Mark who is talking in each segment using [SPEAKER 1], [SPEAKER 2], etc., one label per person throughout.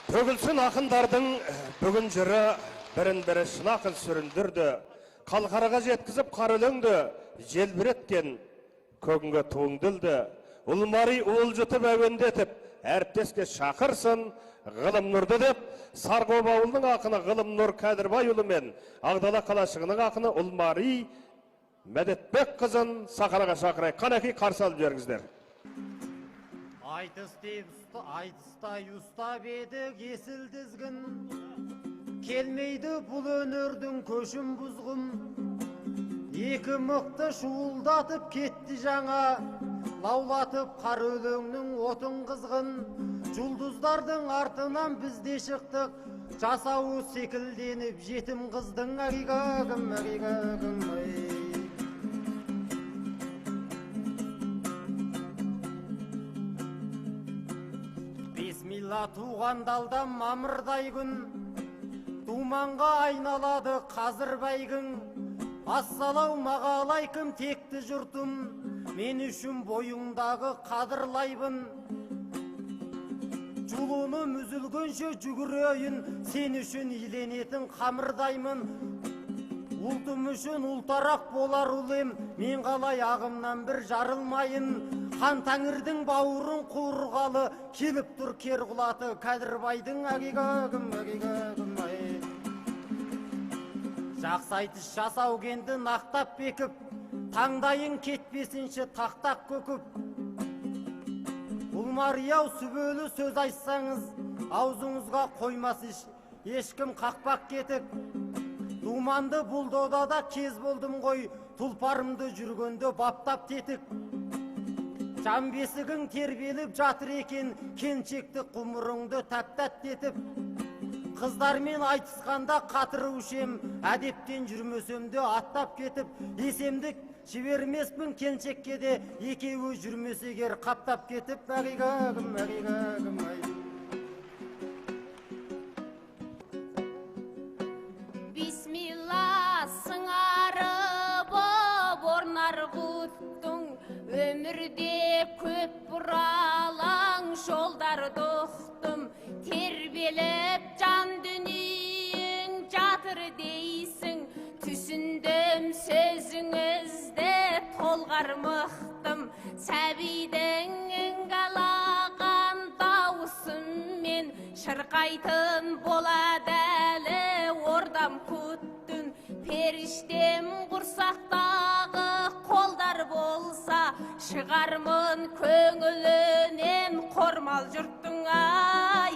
[SPEAKER 1] Төгілсін ақындардың бүгін жыры бірін-бірі шын сүріндірді. Қалқараға жеткізіп қар өлеңді, желбіреткен көгінге туыңдылды. Ұлмари уыл жұтып әуендетіп, әріптеске шақырсын ғылым нұрды деп, Сарғоба ауылының ақыны ғылым нұр Кәдірбай ұлы мен Ағдала қалашығының ақыны Ұлмари Мәдетбек қызын сахараға шақырайық. Қанекей қарсы алып жіберіңіздер.
[SPEAKER 2] Айтыстай ұстап едік есіл дізгін, келмейді бұл өнердің көшін бұзғын. Екі мықты шуылдатып кетті жаңа, лаулатып қар өлеңнің отын қызғын. Жұлдыздардың артынан біз де шықтық, жасауы секілденіп жетім қыздың әгигагым, әгигагым, Бисмилла туған далдан мамырдай күн, думанға айналады қазір бәйгің. Ассалаумағалайкум текті жұртым, мен үшін бойыңдағы қадырлайбын. Жұлыным үзілгенше жүгірейін, сен үшін иленетін қамырдаймын. Ұлтым үшін ұлтарақ болар ұлым, мен қалай ағымнан бір жарылмайын. Хан тәңірдің бауырын қуырғалы, келіп тұр кер құлаты Кәдірбайдың әгигагым, әгигагым, Жақсы айтыс жасау кенді нақтап бекіп, таңдайын кетпесінші тақтақ көкіп. Ұлмарияу сүбөлі сөз айтсаңыз, аузыңызға қоймас ешкім қақпақ кетік. Думанды бұл додада кез болдым ғой, тұлпарымды жүргенді баптап тетік. Жан бесігің тербеліп жатыр екен, келіншекті құмырыңды тәптәт етіп. Қыздармен айтысқанда қатырушем, әдептен жүрмесемді аттап кетіп. Есемді жібермеспін келіншекке де, екеуі жүрмесегер қаптап кетіп. Әгигагым, әгигагым,
[SPEAKER 3] Бисмилла сыңарып орнар құттың, өмірде көп бұралаң жолдарды ұқтым. Тербеліп жан дүниең жатыр дейсің, түсіндім сөзіңізді толғар мықтым. Сәбидің іңгалаған дауысымен шырқайтын болады әлі ордам күттің. Періштем құрсақтағы қолдар болса, шығармын көңілінен қормал жұрттың ай.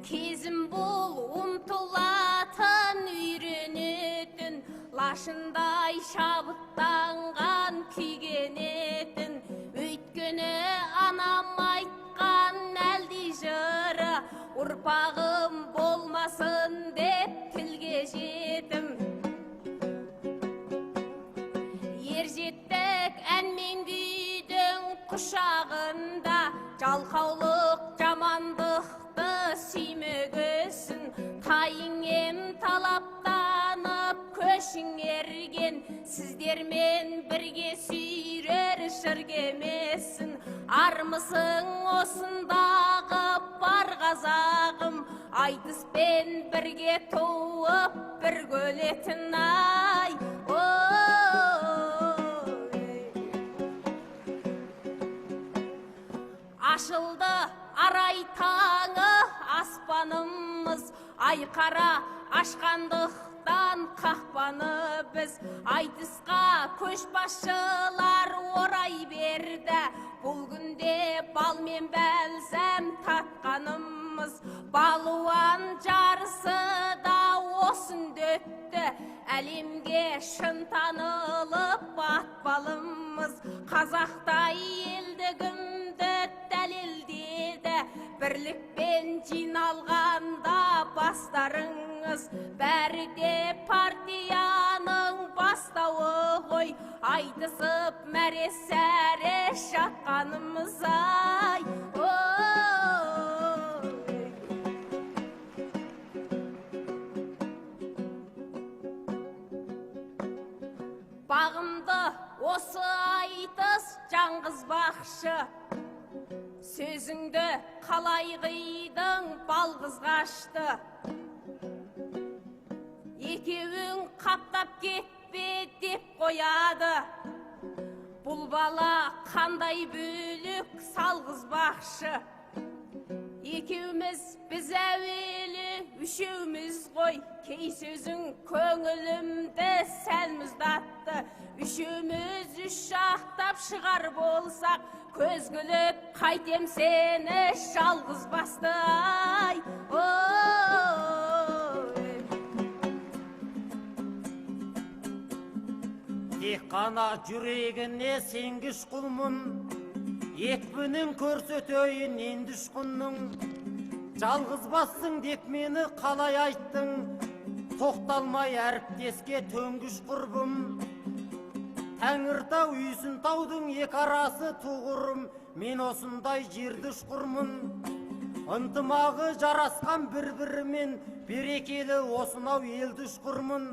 [SPEAKER 3] Кезім бұл ұмтылатын үйренетін, лашындай шабыттанған күйгенетін. Өйткені анам айтқан әлди жыры, ұрпағым болмасын деп тілге жетім. Ержеттік әнмен күйдің құшағында, жалқаулық жамандықты сүймегесін. Тайыңем талаптанып көшің ерген, сіздермен бірге сүйрер шыргемесін. Армысың осындағы бар қазағым, айтыспен бірге туып бір көлетін ай. Ашылды арай таңы аспанымыз, айқара ашқандықтан қақпаны біз. Айтысқа көшбасшылар орай берді, бұл күнде бал мен бәлсәм татқанымыз. Балуан жарысы да осында өтті, әлемге шын танылып атпалымыз. Қазақтай елдігімді дәлелдеді, бірлікпен жиналғанда бастарыңыз. Бәрі де партияның бастауы ғой, айтысып мәре-сәре жатқанымыз ай. Бағымды осы жаңғызбақшы. Сөзіңді қалай қидың балғыз қашты. Екеуің қаптап кетпе деп қояды. Бұл бала қандай бөлік салғызбақшы. Екеуміз біз әуелі үшеуміз ғой. Кей сөзің көңілімді сәл мұздатты. Үшеуміз үш жақтап шығар болсақ, көз күліп қайтем сені жалғыз басты. Ай, ой.
[SPEAKER 2] Тек қана жүрегіне сенгіш құлмын, екпінін көрсетейін енді ұшқынның. Жалғыз бассың деп мені қалай айттың, тоқталмай әріптеске төнгіш құрбым. Тәңіртау үйсін таудың екі арасы туғырым, мен осындай жерді ұшқырмын. Ынтымағы жарасқан бір-бірімен, берекелі осынау елді ұшқырмын.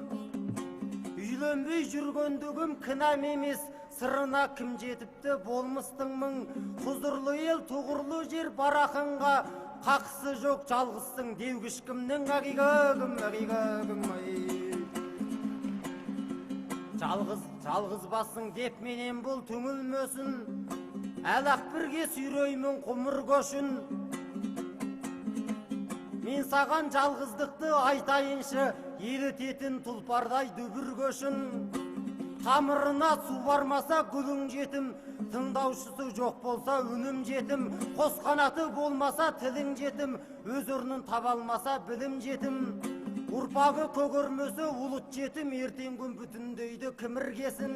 [SPEAKER 2] Үйленбей жүргендігім кінәм емес, сырына кім жетіпті болмыстың мың. Хұзырлы ел тұғырлы жер барақынға, қақысы жоқ жалғызсың деугіш кімнің. Әгигагым, ай. Жалғыз басың деп менен бұл түңілмөсін, әлақ бірге сүйреймін құмыр көшін. Мен саған жалғыздықты айтайыншы, елітетін тұлпардай дүбір көшін. Тамырына су бармаса гүлің жетім, тыңдаушысы жоқ болса үнім жетім. Қос қанаты болмаса тілің жетім, өз орнын таба алмаса білім жетім. Ұрпағы көгермесі ұлыт жетім, ертең күн бүтіндейді кіміргесін.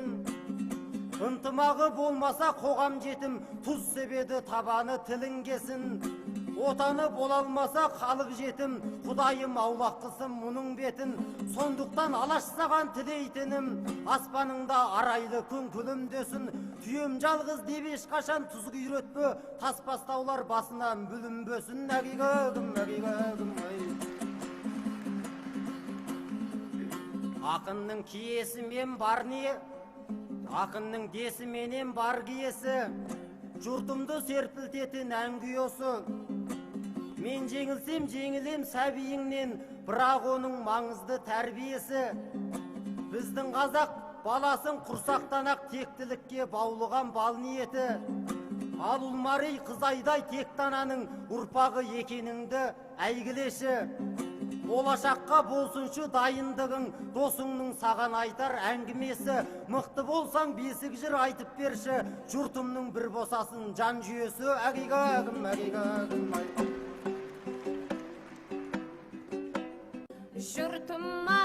[SPEAKER 2] Ынтымағы болмаса қоғам жетім, тұз себеді табаны тілінгесін. Отаны бола алмаса халық жетім, Құдайым аулақ қылсын мұның бетін. Сондықтан алаш саған тілейтінім, аспаныңда арайлы күн күлімдесін. Түйем жалғыз деп ешқашан тұз күйретпе, таспастаулар басынан бүлінбесін. Әгигагым, ай. Ақынның киесі мен бар не, ақынның десі менен бар киесі. Жұртымды серпілтетін әңгі осы. Мен жеңілсем жеңілем сәбиіңнен, бірақ оның маңызды тәрбиесі. Біздің қазақ баласын құрсақтан-ақ тектілікке баулыған бал ниеті. Ал ұлмарей қызайдай тектананың ұрпағы екеніңді әйгілеші. Болашаққа болсыншы дайындығың, досыңның саған айтар әңгімесі. Мықты болсаң бесік жыр айтып берші, жұртымның бір босасын жан жүйесі. Әгигагым, ай.
[SPEAKER 3] Жұртыма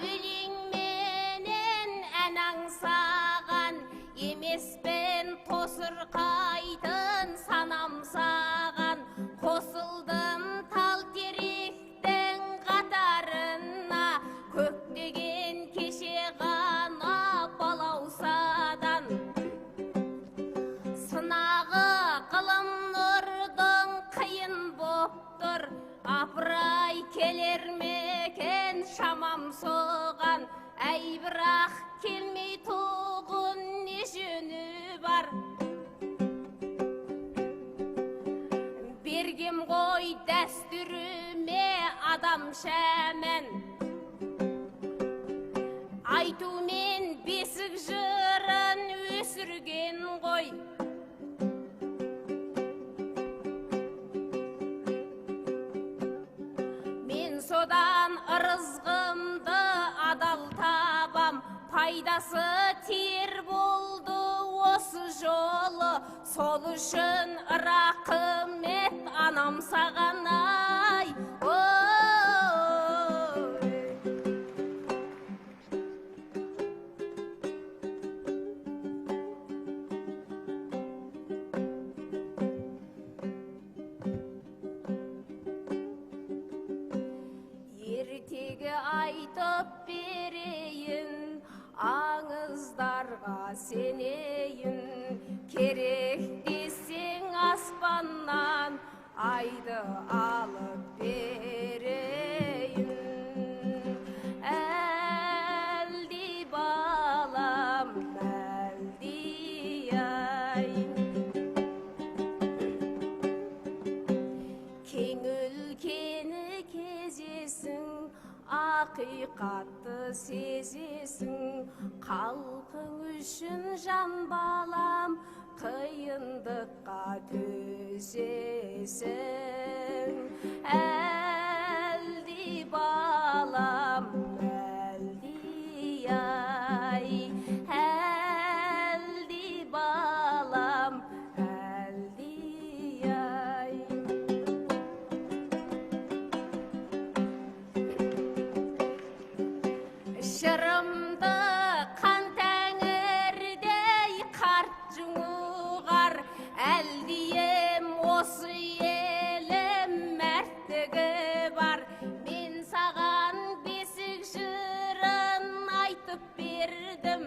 [SPEAKER 3] өлеңменен ән аңсаған, емеспен тосырқайтын санам саған. Қосылдым тал теректің қатарына, көктеген кеше ғана балаусадан. Сынағы қылым нұрдың қиын боп тұр, апырай келер мекен шамам соған. Әй бірақ келмей тұғын не жөні бар. Бергем ғой дәстүріме адам шәмін, айтумен бесік жырын өсірген ғой. Мен содан ырызғымды адал табам, пайдасы тер болды осы жолы. Сол үшін рақымет анам саған, ай. Ертегі айтып берейін, аңыздарға сенейін. Керек десең аспаннан айды алып берейін. Әлди балам, әлди ай. жан балам, қиындыққа төзесің. Әлди балам, әлди ай, әлди балам, әлди ай. Шырымды қан тәңірдей қарт жұңығар, әлдием осы елім мәрттігі бар. Мен саған бесік жырын айтып бердім,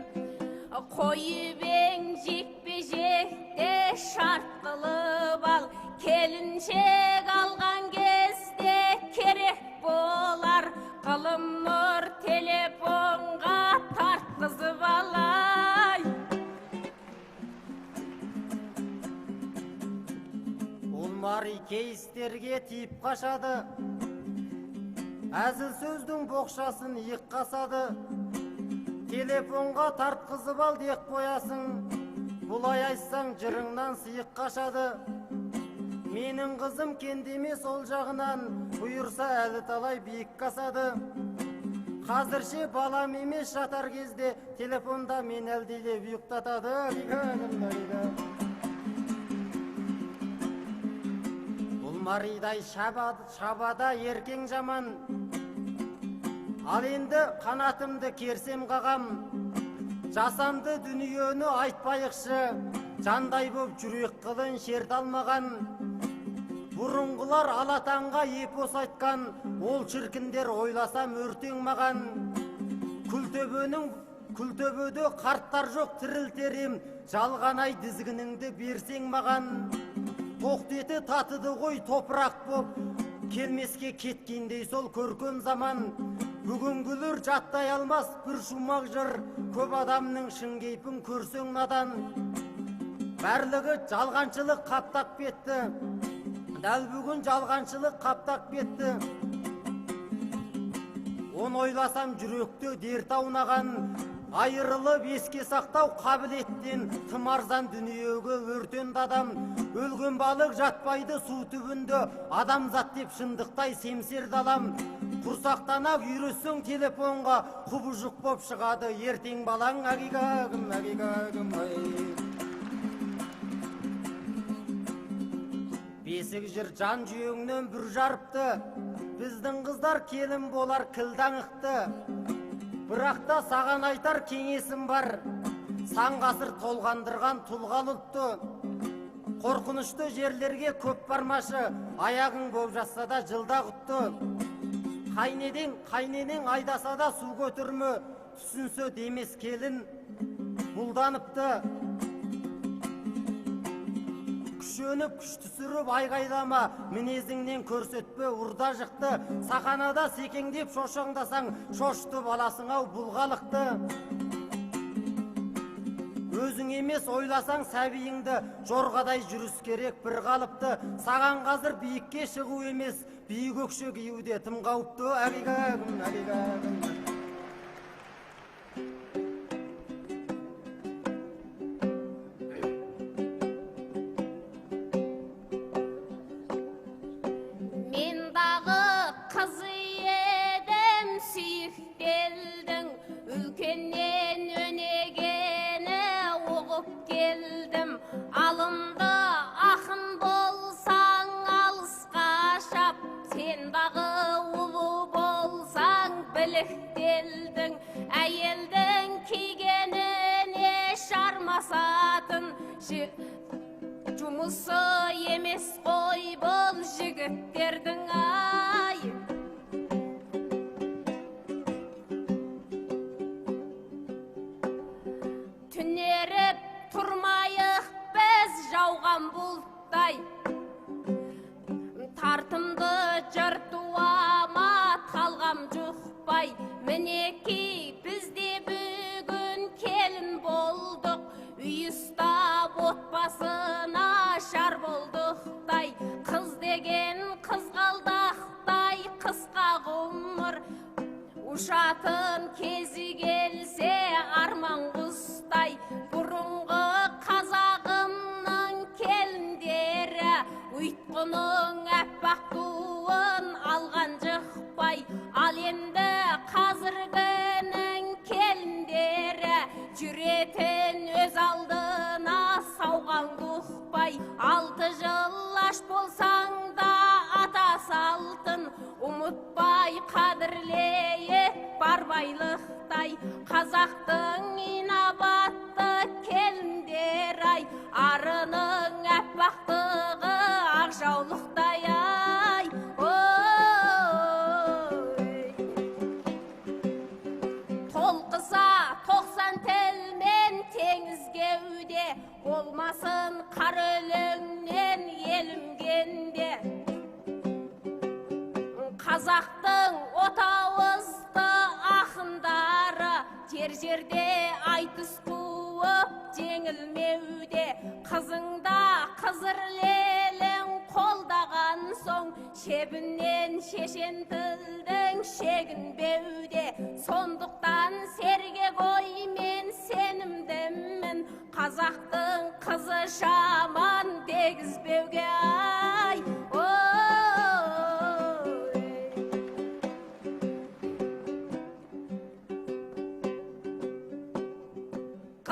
[SPEAKER 3] қойып ең жекпе-жекте шарт қылып ал. Келіншек алған кезде керек болар, қылым нұр телефонға тартқызып алай.
[SPEAKER 2] Ол мари кейістерге тиіп қашады, әзіл сөздің боқшасын иық қасады. Телефонға тартқызып ал дек қоясың, бұлай айтсаң жырыңнан сыйық қашады. Менің қызым кендемес ол жағынан, бұйырса әлі талай биік қасады. Қазірше балам емес жатар кезде, телефонда мен әлдейлеп ұйықтатады. Бұл маридай шабада еркең жаман, ал енді қанатымды керсем қағам. Жасанды дүниені айтпайықшы, жандай боп жүрек қылын шерт алмаған. Бұрынғылар алатанға епос айтқан, ол шіркіндер ойласам өртең маған. Күлтөбөде қарттар жоқ тірілтерем, жалғанай дізгініңді берсең маған. Тоқтеті татыды ғой топырақ боп, келмеске кеткендей сол көркем заман. Бүгінгілер жаттай алмас бір шумақ жыр, көп адамның шын кейпін көрсең надан. Бәрлігі жалғаншылық қаптап кетті, дәл бүгін жалғаншылық қаптап кетті. Он ойласам жүректе дерт аунаған, айырылып еске сақтау қабілеттен, тым арзан дүниеге өртенді адам. Өлген балық жатпайды су түбінде, адамзат деп шындықтай семсер далам. Құрсақтанап үйресің телефонға, құбыжық боп шығады ертең балаң. Әгигагым, әгигагым, ай. Бесік жыр жан жүйеңнен бүр жарыпты, біздің қыздар келін болар кілдаңықты. Бірақта саған айтар кеңесім бар, сан ғасыр толғандырған тұлғалы ұлтты. Қорқынышты жерлерге көп бармашы, аяғың боп жатса да жылда құтты. Қайненең айдаса да су көтірмі, түсінсе демес келін бұлданыпты. Күшеніп күш түсіріп айғайлама, мінезіңнен көрсетпе ұрда жықты. Сақанада секеңдеп шошаңдасаң, шошты баласың ау бұлғалықты. Өзің емес ойласаң сәбиіңді, жорғадай жүріс керек бір қалыпты. Саған қазір биікке шығу емес, биік өкше киюде тым қауіпті. Әгигагым, әгигагым.
[SPEAKER 3] Үлкеннен өнегені оғып келдім. Алымды ақын болсаң алысқа шап, сен дағы ұлы болсаң біліктелдің. Әйелдің кигеніне шармасатын жұмысы емес қой бұл жігіттердің ай. Түнеріп тұрмайық біз жауған бұлттай, тартымды жыртуама талғам жұқпай. Мінеки бізде бүгін келін болдық, үй ұстап отбасына шар болдықтай. Қыз деген қызғалдақтай қысқа ғұмыр, ұшатын кезі келсе арман құстай. Бұрын Ұйтқының әппақ туын алған жықпай, ал енді қазіргінің келіндері жүретін өз алдына сауғанды ұқпай. 6 жыл аш болсаң да ата салтын ұмытпай қадірлейік бар байлықтай. Қазақтың инабатты келіндер ай, арының әппақтығы ақ жаулықтай ай. Толқыса 90 тілмен теңізге үде, болмасын қар өлеңнен елімгенде. Қазақтың отауызды ақындары жер жерде айтыс қуып жеңілмеуде. Қызыңда қызыр лелің қолдаған соң, шебінен шешен тілдің шегінбеуде. Сондықтан сергек оймен сенімдімін, қазақтың қызы жаман дегізбеуге ай.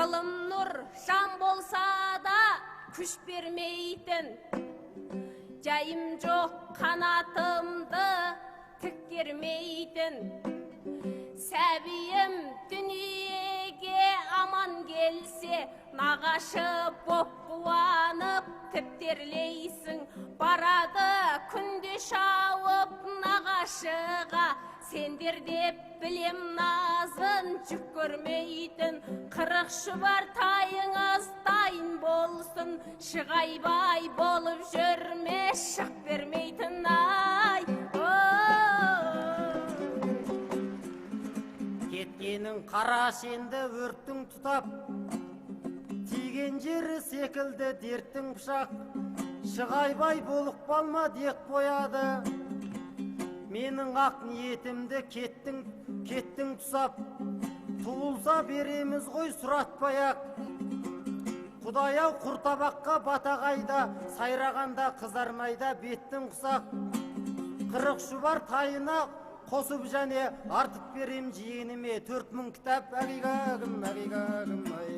[SPEAKER 3] Қылым нұр жан болса да күш бермейтін, жайым жоқ қанатымды тік кермейтін. Сәбиім дүниеге аман келсе, нағашы боп қуанып тіптерлейсің. Барады күнде шауып нағашыға, сендер деп білем назын жүк көрмейтін. 40 шұбар тайыңыз дайын болсын, шығайбай болып жүрме шық бермейтін ай.
[SPEAKER 2] Кеткенің қара шенді өрттің тұтап, тиген жері секілді дерттің пышақ. Шығайбай болып балма дек қояды, менің ақ ниетімді кеттің тұсап. Туылса береміз ғой сұратпай-ақ. Құдай-ау құртабаққа батағайда, сайрағанда қызармайда беттің құсақ. 40 шұбар тайына қосып және артып берем жиеніме 4000 кітап. Әгигагым, әгигагым, ай.